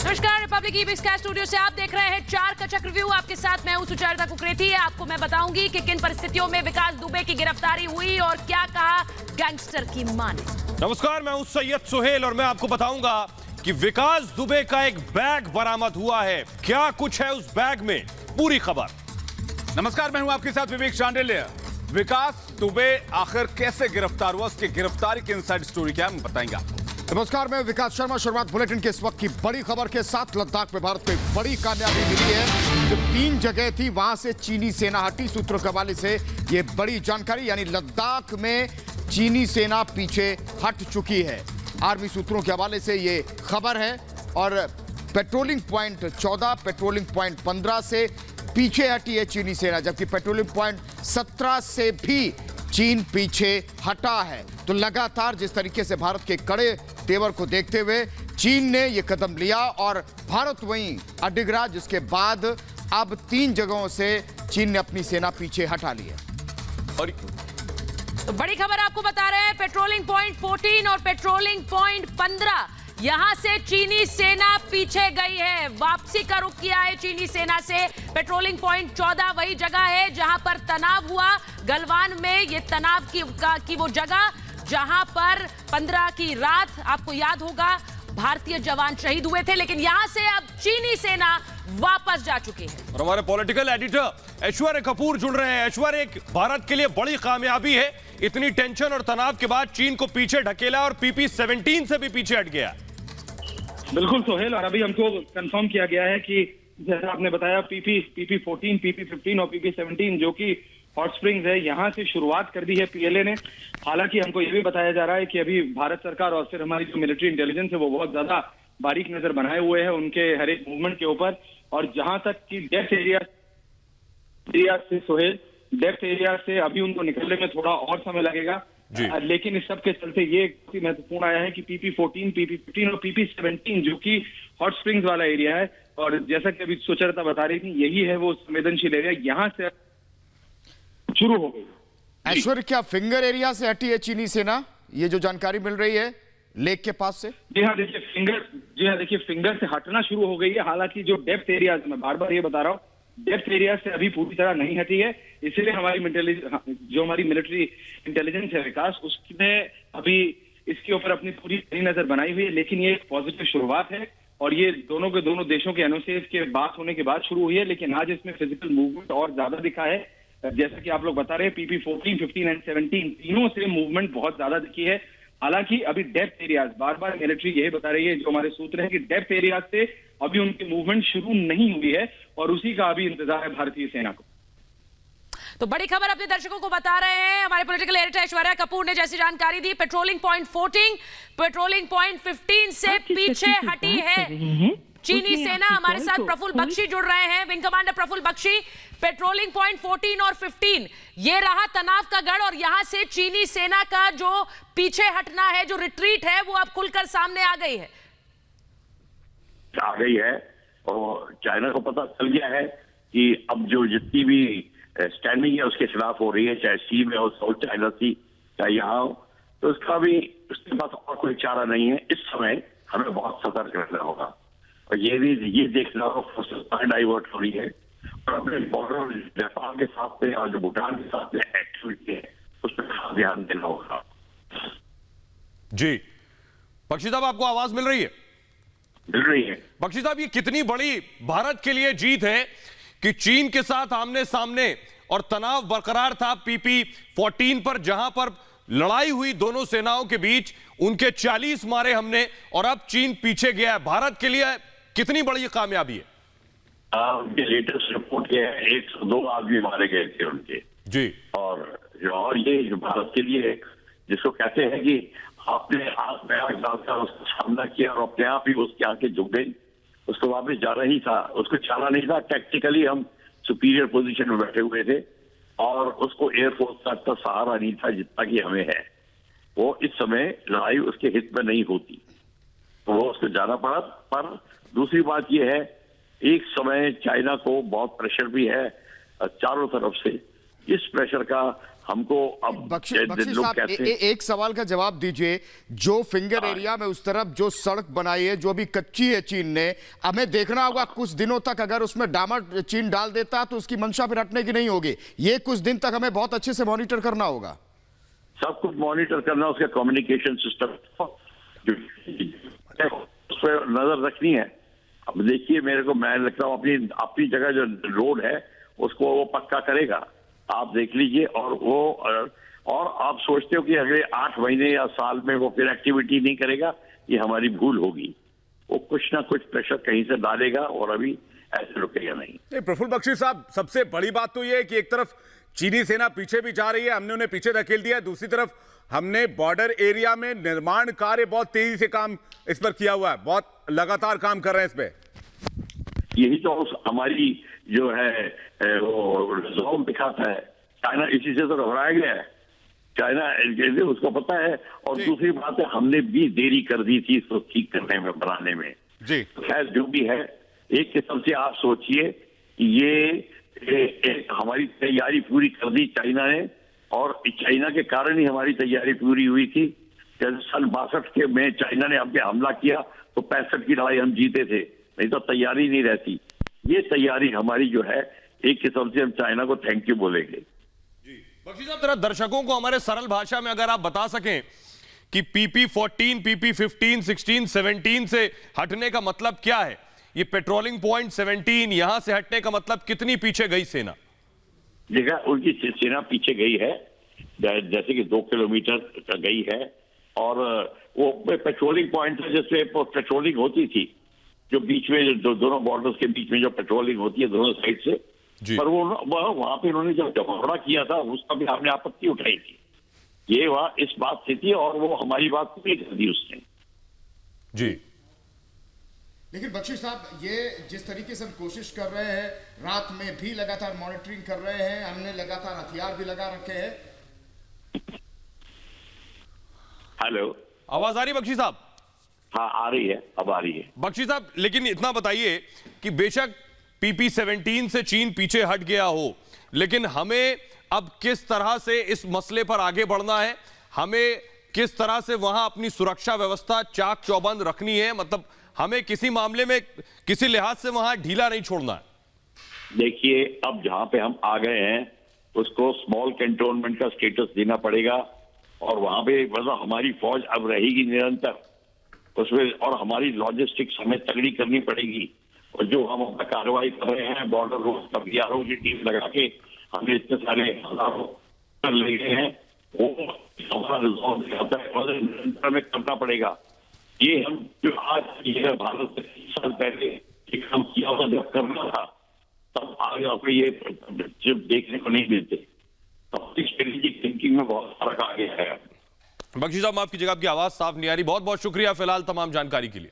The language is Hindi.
नमस्कार, रिपब्लिक ईवी स्काई स्टूडियो से आप देख रहे हैं 4 का चक्र व्यू। आपके साथ मैं हूं सुचरिता कुकरेती। आपको मैं बताऊंगी कि किन परिस्थितियों में विकास दुबे की गिरफ्तारी हुई और क्या कहा गैंगस्टर की मां ने। नमस्कार, मैं हूं सैयद सुहेल और मैं आपको बताऊंगा कि विकास दुबे का एक बैग बरामद हुआ है। क्या कुछ है उस बैग में, पूरी खबर। नमस्कार, मैं हूं आपके साथ विवेक चांडिल्य। विकास दुबे आखिर कैसे गिरफ्तार हुआ, उसकी गिरफ्तारी की इनसाइड स्टोरी क्या है, हम बताएंगे आपको। नमस्कार, मैं विकास शर्मा। शुरुआत बुलेटिन के इस वक्त की बड़ी खबर के साथ। लद्दाख में भारत को एक बड़ी कामयाबी मिली है। जो 3 जगह थी वहां से चीनी सेना हटी। सूत्रों के हवाले से ये बड़ी जानकारी, यानी लद्दाख में चीनी सेना पीछे हट चुकी है। आर्मी सूत्रों के हवाले से ये खबर है। और पेट्रोलिंग पॉइंट 14, पेट्रोलिंग पॉइंट 15 से पीछे हटी है चीनी सेना, जबकि पेट्रोलिंग पॉइंट 17 से भी चीन पीछे हटा है। तो लगातार जिस तरीके से भारत के कड़े तेवर को देखते हुए चीन ने यह कदम लिया और भारत वहीं अडिगरा, जिसके बाद अब 3 जगहों से चीन ने अपनी सेना पीछे हटा ली है। और तो बड़ी खबर आपको बता रहे हैं, पेट्रोलिंग पॉइंट 14 और पेट्रोलिंग पॉइंट 15 यहां से चीनी सेना पीछे गई है। वापसी का रुख किया है चीनी सेना से। पेट्रोलिंग पॉइंट 14 वही जगह है जहां पर तनाव हुआ गलवान में। ये तनाव की वो जगह जहां पर 15 की रात, आपको याद होगा, भारतीय जवान शहीद हुए थे। लेकिन यहां से अब चीनी सेना वापस जा चुकी है। और हमारे पॉलिटिकल एडिटर ऐश्वर्य कपूर जुड़ रहे हैं। ऐश्वर्य, एक भारत के लिए बड़ी कामयाबी है। इतनी टेंशन और तनाव के बाद चीन को पीछे ढकेला और PP-17 से भी पीछे हट गया। बिल्कुल सोहेल, और अभी हमको कंफर्म किया गया है कि जैसा आपने बताया PP-14, PP-15 और PP-17 जो कि हॉट स्प्रिंग्स है, यहाँ से शुरुआत कर दी है PLA ने। हालांकि हमको ये भी बताया जा रहा है कि अभी भारत सरकार और फिर हमारी जो मिलिट्री इंटेलिजेंस है वो बहुत ज्यादा बारीक नजर बनाए हुए है उनके हर एक मूवमेंट के ऊपर। और जहां तक कि डेप्थ एरिया से सोहेल, डेप्थ एरिया से अभी उनको निकलने में थोड़ा और समय लगेगा। लेकिन इस सब के चलते ये महत्वपूर्ण आया है कि PP-14, PP-15 और PP-17 जो कि हॉट स्प्रिंग्स वाला एरिया है, और जैसा कि अभी सुचरिता बता रही थी, यही है वो संवेदनशील एरिया, यहाँ से शुरू हो गई। ऐश्वर्य, क्या फिंगर एरिया से हटी है चीनी सेना, ये जो जानकारी मिल रही है लेक के पास से? जी हाँ, देखिए फिंगर से हटना शुरू हो गई है। हालांकि जो डेप्थ एरिया, मैं बार बार ये बता रहा हूँ, डेप्थ एरिया से अभी पूरी तरह नहीं हटी है। इसलिए हमारी मिलिट्री इंटेलिजेंस है विकास, उसने अभी इसके ऊपर अपनी पूरी नजर बनाई हुई है। लेकिन ये एक पॉजिटिव शुरुआत है और ये दोनों के दोनों देशों के एनओसीएस के बात होने के बाद शुरू हुई है। लेकिन आज इसमें फिजिकल मूवमेंट और ज्यादा दिखा है। जैसा कि आप लोग बता रहे हैं, PP-14, 15 एंड 17 तीनों से मूवमेंट बहुत ज्यादा दिखी है। हालांकि अभी डेप्थ एरियाज, बार बार मिलिट्री यही बता रही है, जो हमारे सूत्र है, कि डेप्थ एरियाज से अभी उनकी मूवमेंट शुरू नहीं हुई है और उसी का अभी इंतजार है भारतीय सेना को। तो बड़ी खबर अपने दर्शकों को बता रहे हैं हमारे पॉलिटिकल एडिटर ऐश्वर्या कपूर ने जैसी जानकारी दी। पेट्रोलिंग पॉइंट 14, पेट्रोलिंग पॉइंट 15 से पीछे हटी है चीनी सेना। हमारे साथ प्रफुल्ल बख्शी जुड़ रहे हैं, wing commander Prafull Bakshi. Patrolling point 14 और 15 ये रहा तनाव का गढ़, और यहां से चीनी सेना का जो पीछे हटना है, जो रिट्रीट है, वो अब खुलकर सामने आ गई है। और चाइना को पता चल गया है कि अब जो जितनी भी स्टैंडिंग है उसके खिलाफ हो रही है, चाहे सी में हो, साउथ चाइना सी, चाहे यहाँ हो, तो उसका भी उसके पास और कोई चारा नहीं है। इस समय हमें बहुत सतर्क रहना होगा और ये देखना होगा डाइवर्ट हो रही है और अपने बॉर्डर नेपाल के साथ में और जो भूटान के साथ में एक्टिविटी है उस पर खास ध्यान देना होगा। जी बख्शी साहब, आपको आवाज मिल रही है? मिल रही है। बख्शी साहब, ये कितनी बड़ी भारत के लिए जीत है कि चीन के साथ आमने सामने और तनाव बरकरार था PP-14 पर, जहां पर लड़ाई हुई दोनों सेनाओं के बीच, उनके 40 मारे हमने और अब चीन पीछे गया है। भारत के लिए कितनी बड़ी कामयाबी है? उनके लेटेस्ट रिपोर्ट ये है 102 आदमी मारे गए थे उनके जी। और ये जो भारत के लिए जिसको कहते हैं कि आपने हाथ में आग डालकर उसका सामना किया और अपने आप ही उसके आके झुक गई, उसको वापस जाना ही था, उसको जाना नहीं था। टैक्टिकली हम सुपीरियर पोजीशन में बैठे हुए थे और उसको एयरफोर्स का इतना सहारा नहीं था जितना कि हमें है। वो इस समय लड़ाई उसके हित में नहीं होती तो वो उसको जाना पड़ा। पर दूसरी बात यह है, एक समय चाइना को बहुत प्रेशर भी है चारों तरफ से इस प्रेशर का हमको अब बख्शी लोग साहब कहते हैं। एक सवाल का जवाब दीजिए। जो फिंगर एरिया में उस तरफ जो सड़क बनाई है, जो भी कच्ची है चीन ने, हमें देखना होगा कुछ दिनों तक। अगर उसमें डामर चीन डाल देता तो उसकी मंशा फिर हटने की नहीं होगी। ये कुछ दिन तक हमें बहुत अच्छे से मॉनिटर करना होगा। सब कुछ मॉनिटर करना, उसका कम्युनिकेशन सिस्टम उस पर नजर रखनी है। अब देखिए, मेरे को मैं लगता हूँ अपनी जगह जो रोड है उसको वो पक्का करेगा, आप देख लीजिए। और आप सोचते हो कि अगले 8 महीने या साल में वो फिर एक्टिविटी नहीं करेगा, ये हमारी भूल होगी। वो कुछ ना कुछ प्रेशर कहीं से डालेगा और अभी ऐसे रुकेगा नहीं। प्रफुल्ल बख्शी साहब, सबसे बड़ी बात तो ये है कि एक तरफ चीनी सेना पीछे भी जा रही है, हमने उन्हें पीछे धकेल दिया है। दूसरी तरफ हमने बॉर्डर एरिया में निर्माण कार्य बहुत तेजी से काम इस पर किया हुआ है, बहुत लगातार काम कर रहे हैं इस पे। यही तो हमारी जो है वो रिजॉल्व दिखाता है। चाइना इसी से तो घबराया गया है। चाइना उसको पता है। और दूसरी बात है, हमने भी देरी कर दी थी इसको ठीक करने में, बनाने में जी। खैर जो भी है, एक किस्म से आप सोचिए ये हमारी तैयारी पूरी कर दी चाइना ने, और चाइना के कारण ही हमारी तैयारी पूरी हुई थी। जब सन 62 के में चाइना ने हम पे हमला किया तो 65 की लड़ाई हम जीते थे, नहीं तो तैयारी नहीं रहती। ये तैयारी हमारी जो है, एक किस्म से हम चाइना को थैंक यू बोलेंगे। बख्शी साहब, जरा दर्शकों को हमारे सरल भाषा में अगर आप बता सकें कि PP14, PP15, 16, 17 से हटने का मतलब क्या है? ये पेट्रोलिंग पॉइंट 17 यहां से हटने का मतलब कितनी पीछे गई सेना? देखा, उनकी सेना पीछे गई है जैसे कि 2 किलोमीटर गई है। और वो पेट्रोलिंग पॉइंट है जिसपे पेट्रोलिंग होती थी, जो बीच में दोनों बॉर्डर्स के बीच में जो पेट्रोलिंग होती है दोनों साइड से। पर वो वहां पे उन्होंने जब झगड़ा किया था उसका भी हमने आपत्ति उठाई थी। ये वहां इस बात से थी और वो हमारी बात पूरी कर दी उसने। जी। लेकिन बख्शी साहब, ये जिस तरीके से हम कोशिश कर रहे हैं, रात में भी लगातार मॉनिटरिंग कर रहे हैं, हमने लगातार हथियार भी लगा रखे हैं। हेलो, आवाज आ रही बख्शी साहब? हाँ आ रही है, अब आ रही है। बख्शी साहब, लेकिन इतना बताइए कि बेशक PP17 से चीन पीछे हट गया हो, लेकिन हमें अब किस तरह से इस मसले पर आगे बढ़ना है? हमें किस तरह से वहां अपनी सुरक्षा व्यवस्था चाक चौबंद रखनी है? मतलब हमें किसी मामले में किसी लिहाज से वहां ढीला नहीं छोड़ना है। देखिए, अब जहां पे हम आ गए हैं उसको स्मॉल कैंटोनमेंट का स्टेटस देना पड़ेगा, और वहां पे मतलब हमारी फौज अब रहेगी निरंतर उसमें, और हमारी लॉजिस्टिक्स हमें तगड़ी करनी पड़ेगी। और जो हम अपना कार्रवाई कर रहे हैं बॉर्डर रोड का BRO की टीम लगा के, हमने इतने सारे हजारों कर लिए हैं, वो हमारा रिजॉल्व दिखाता है और निरंतर में करना पड़ेगा। ये हम जो आज ये भारत से 30 साल पहले एक काम किया होता जब करना था, तब आगे आपको ये जब देखने को नहीं मिलते। स्ट्रेटेजिक थिंकिंग में बहुत फर्क आ गया है। बख्शी साहब, माफ कीजिएगा, आपकी आवाज साफ नहीं आ रही। बहुत बहुत शुक्रिया फिलहाल तमाम जानकारी के लिए।